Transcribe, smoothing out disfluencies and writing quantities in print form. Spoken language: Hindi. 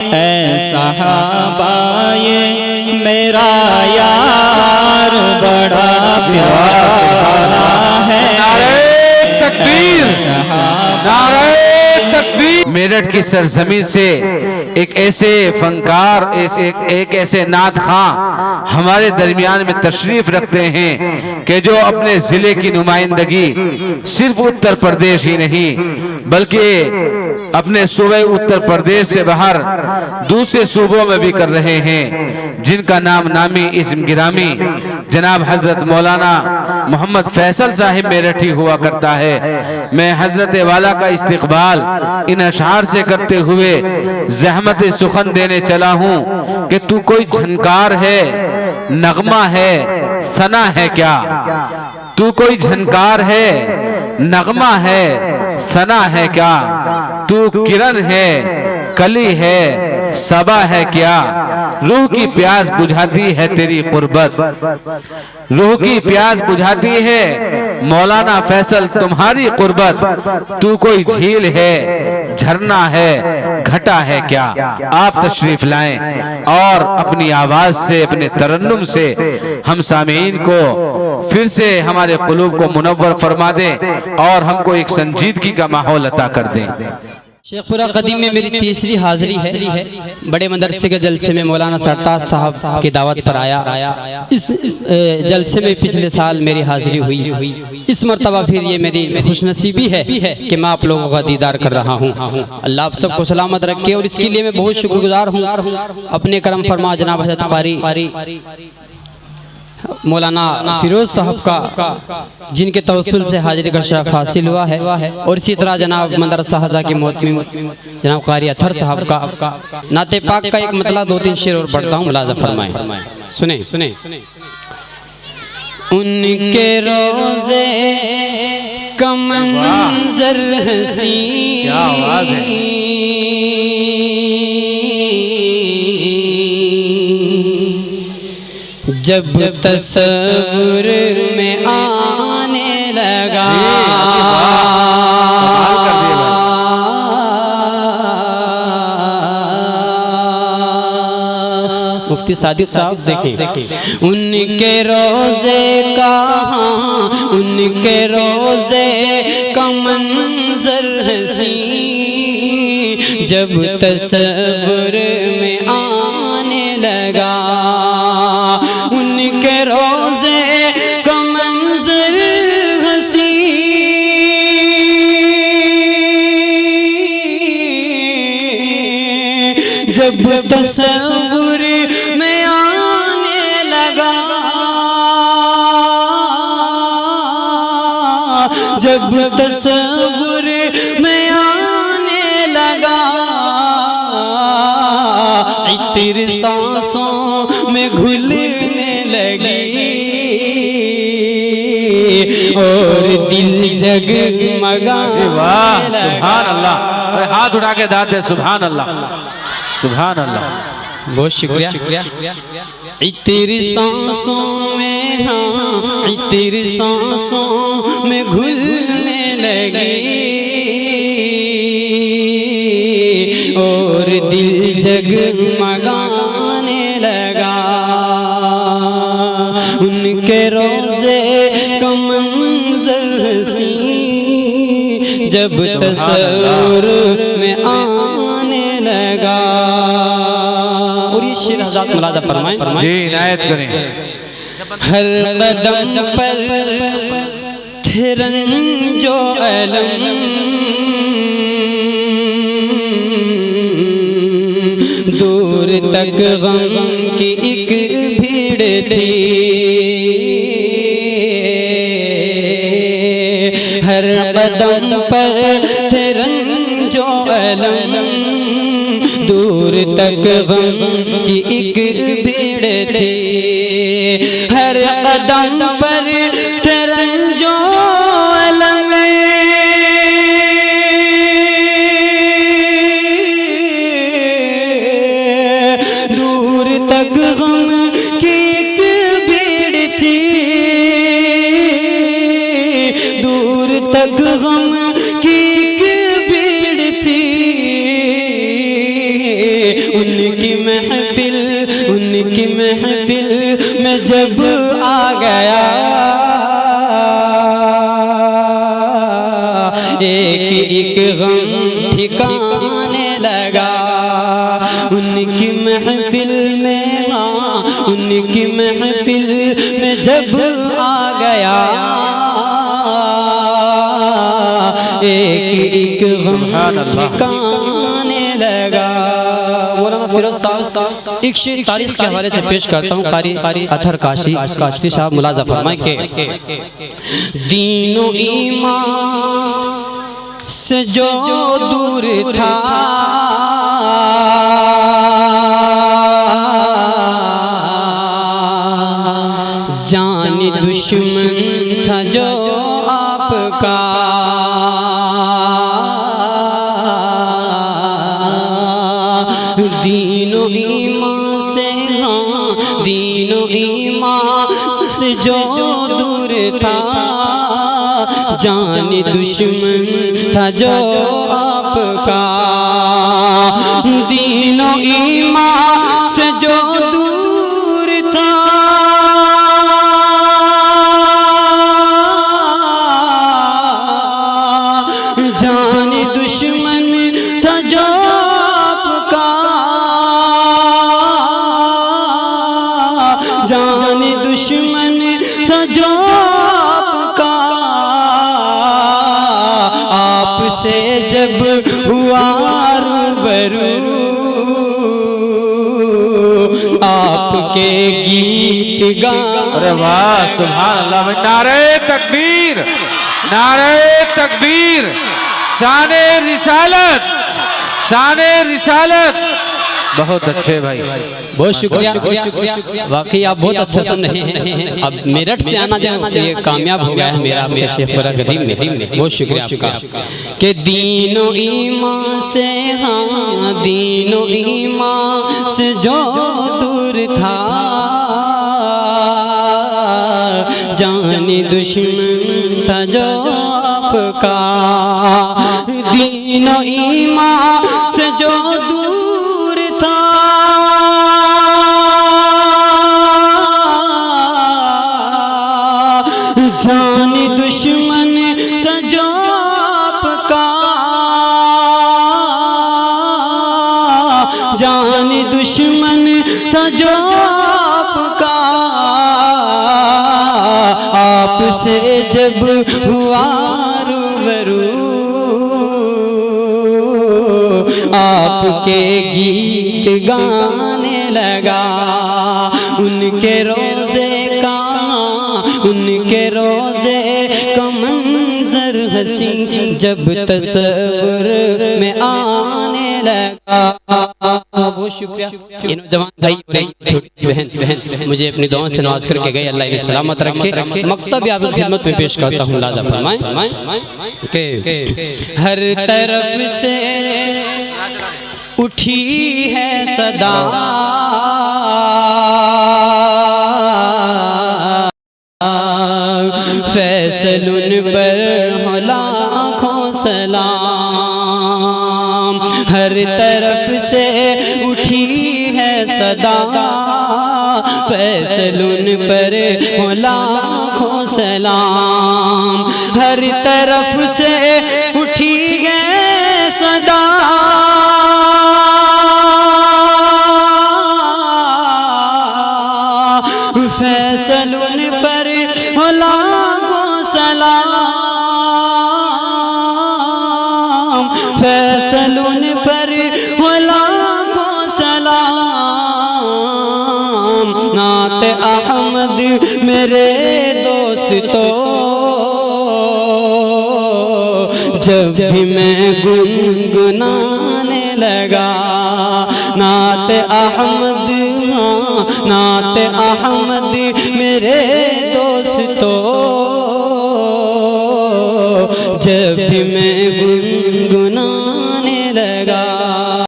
ऐ सहाबाए मेरा यार बड़ा प्यारा है। नारे तकबीर, नारे तकबीर। मेरठ की सरजमीन से एक ऐसे फनकार, एक ऐसे नात खां हमारे दरमियान में तशरीफ रखते हैं कि जो अपने जिले की नुमाइंदगी सिर्फ उत्तर प्रदेश ही नहीं बल्कि अपने सूबे उत्तर प्रदेश से बाहर दूसरे सूबों में भी कर रहे हैं, जिनका नाम नामी इस्म गिरामी जनाब हजरत मौलाना मोहम्मद फैसल साहिब मेरठी हुआ करता है। मैं हजरत वाला का इस्तकबाल इन अशआर से करते हुए जहमत सुखन देने चला हूँ कि तू कोई झनकार है, नगमा है, सना है क्या? तू कोई झनकार है, नगमा है, सना है क्या? तू किरण है, कली है, सबा है क्या? रूह की प्यास बुझाती है तेरी कुर्बत, रूह की प्यास बुझाती है मौलाना फैसल तुम्हारी कुर्बत। तू कोई झील है, झरना है, घटा है क्या? आप तशरीफ लाएं और अपनी आवाज से, अपने तरन्नुम से हम सामीन को फिर से हमारे कुलूब को मुनव्वर फरमा दें और हमको एक संजीदगी का माहौल अता कर दें। शेखपुरा कदीम में मेरी तीसरी हाजिरी है। बड़े मदरसे के जलसे में मौलाना सरताज साहब की दावत पर आया। इस जलसे में पिछले साल मेरी हाजिरी हुई। इस मर्तबा फिर ये मेरी खुशनसीबी है कि मैं आप लोगों का दीदार कर रहा हूँ। अल्लाह आप सबको सलामत रखे और इसके लिए मैं बहुत शुक्रगुजार हूँ अपने करम फरमा जनाब हज़रत क़ारी मौलाना फिरोज साहब का, जिनके तवस्सुल से हाजिरी का शरफ हासिल हुआ है, और इसी तरह जनाब मदरसा हज़ा के मोहतमिम जनाब क़ारी अत्थर साहब का। नाते पाक का एक मतलब 2-3 शेर और पढ़ता हूँ, मुलाज़ा फरमाएं। सुने उनके रोज़े का मंज़र हसीन, क्या आवाज़ है। जब तस्वुर में आने लगा, मुफ्ती सादिक साहब देखें उनके रोज़े का, उनके रोज़े का मंज़र हसीन जब तस्वुर में आने लगा। उनके रोज़े का मंज़र हसीन जब तस्वुर में आने लगा, जब तस्वुर में आने लगा, इत्र सांसों में घुलने लगी और दिल जगमगाने लगा। सुभान अल्लाह, हाथ उठा के दाद दे सुभान अल्लाह, सुभान अल्लाह। बहुत शुक्रिया। इत्र सांसों में, हाँ इत्र सांसों में घुलने लगी और दिल जगमगाने लगा। उनके रोज़े का मंज़र हसीन जब तस्वुर में आने लगा। और ये शेर हज़रत मुलाज़ा फरमाएं जी, इनायत करें। हर कदम पर थे रंजो अलम, दूर तक गम की एक भीड़ थी। हर कदम पर थे रंजो अलम, दूर तक गम की एक भीड़ थी। हर कदम पर थे रंजो अलम, दूर तक गम की एक भीड़ थी, दूर तक गम की एक भीड़ थी। उनकी महफिल में जब आ गया, एक एक गम ठिकाने लगा। उनकी महफिल में, उनकी महफिल में जब आ गया, एक एक गम ठिकाने लगा। मौलाना फिरोज साहब एक शेर तारीख के हवाले से पेश करता हूँ। कारी अथर काशफी साहब मुलाजा फरमाए के दीनो ईमान से जो दूर था, जानी दुश्मन था जो आपका, दीनो ईमान से, हाँ दीनो ईमान से जो दूर था, जानी दुश्मन था जो आपका, दीनो ईमान से जो दूर था, जानी दुश्मन था जो आपका, जानी दुश्मन था जो आपका, आपसे जब हुआ रूबरू, आपके गीत गा। अरे वाह सुभान अल्लाह। नारे तकबीर, नारे तकबीर, शाने रिसालत, शाने रिसालत। बहुत अच्छे भाई, बहुत शुक्रिया। वाकई आप बहुत अच्छा सुन रहे हैं। अब मेरठ से आना जाए ये कामयाब हो गया है मेरा शेख बरा कदीम में। बहुत शुक्रिया आपका कि दीनो ईमान से, हाँ दीनो ईमान से जो दूर था, जानी दुश्मन था जो आपका, दीनो ईमान से जो दूर था, जानी दुश्मन था जो आपका, जानी दुश्मन था जो आपका, आपसे जब हुआ रूबरू, आपके गीत गाने लगा। उनके रोज़े का, उनके रोज़े का मंजर हसी जब तस्वीर में आने लगा। बहुत शुक्रिया। इन नौजवान भाई और छोटी सी बहन मुझे अपनी दुआओं से नवाज करके गए। अल्लाह इन्हें सलामत रखे। मकतब आपकी खिदमत में पेश करता हूँ। लाजा फरमाएं के हर तरफ से उठी है सदा, फैसल उन पर हो लाखों सलाम। हर तरफ से उठी है सदा, फैसल उन पर हो लाखों सलाम। हर तरफ से उठी है सदा, फैसल उन पर हो लाखों सलाम। फैसल उन पर हो लाखों सलाम। नात अहमद मेरे दोस्तों, जब भी मैं गुनगुनाने लगा, नात अहमद, नात अहमद मेरे दोस्तों, जब भी मैं